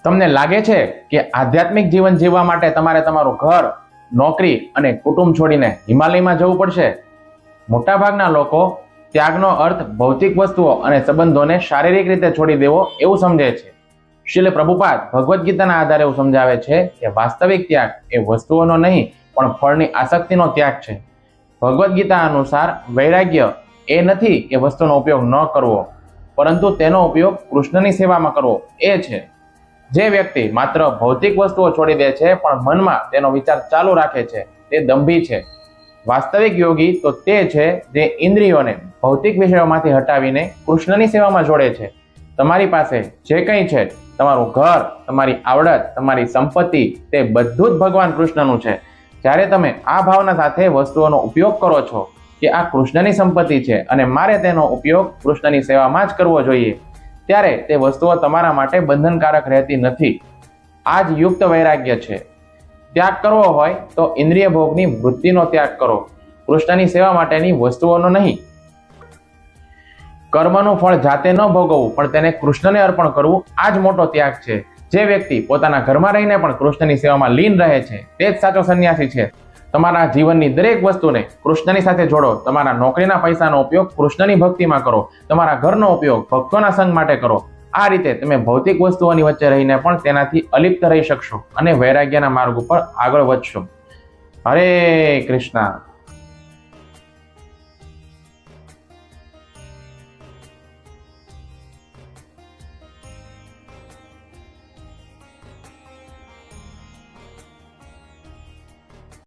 તમને લાગે છે કે આધ્યાત્મિક જીવન જીવવા માટે તમારે તમારું ઘર, નોકરી અને કુટુંબ છોડીને હિમાલયમાં જવું પડશે? મોટાભાગના લોકો ત્યાગનો અર્થ ભૌતિક વસ્તુઓ અને સંબંધોને શારીરિક રીતે છોડી દેવો એવું સમજે છે. શ્રીલ પ્રભુપાદ ભગવદ્ ગીતાના આધારે એવું સમજાવે છે કે વાસ્તવિક ત્યાગ એ વસ્તુઓનો નહીં પણ ફળની આસક્તિનો ત્યાગ છે. ભગવદ્ ગીતા અનુસાર વૈરાગ્ય એ નથી કે વસ્તુનો ઉપયોગ ન કરવો, પરંતુ તેનો ઉપયોગ કૃષ્ણની સેવામાં કરવો એ છે. જે વ્યક્તિ માત્ર ભૌતિક વસ્તુઓ છોડી દે છે પણ મનમાં તેનો વિચાર ચાલુ રાખે છે તે દંભી છે. વાસ્તવિક યોગી તો તે છે જે ઇન્દ્રિયોને ભૌતિક વિષયોમાંથી હટાવીને કૃષ્ણની સેવામાં જોડે છે. તમારી પાસે જે કંઈ છે, તમારું ઘર, તમારી આવડત, તમારી સંપત્તિ, તે બધું જ ભગવાન કૃષ્ણનું છે. જ્યારે તમે આ ભાવના સાથે વસ્તુઓનો ઉપયોગ કરો છો કે આ કૃષ્ણની સંપત્તિ છે અને મારે તેનો ઉપયોગ કૃષ્ણની સેવામાં જ કરવો જોઈએ, ત્યારે તે વસ્તુઓ તમારા માટે બંધનકારક રહેતી નથી. આ જ યુક્ત વૈરાગ્ય છે. ત્યાગ કરવો હોય તો ઇન્દ્રિય ભોગની વૃત્તિનો ત્યાગ કરો, કૃષ્ણની સેવા માટેની વસ્તુઓનો નહીં. કર્મનું ફળ જાતે ન ભોગવવું પણ તેને કૃષ્ણને અર્પણ કરવું, આ જ મોટો ત્યાગ છે. જે વ્યક્તિ પોતાના ઘરમાં રહીને પણ કૃષ્ણની સેવામાં લીન રહે છે તે જ સાચો સંન્યાસી છે. તમારા જીવનની દરેક વસ્તુને કૃષ્ણની સાથે જોડો. તમારા નોકરીના પૈસાનો ઉપયોગ કૃષ્ણની ભક્તિમાં કરો, તમારા ઘરનો ઉપયોગ ભક્તોના સંગ માટે કરો. આ રીતે તમે ભૌતિક વસ્તુઓની વચ્ચે રહીને પણ તેનાથી અલિપ્ત રહી શકશો અને વૈરાગ્યના માર્ગ ઉપર આગળ વધશો. હરે કૃષ્ણ.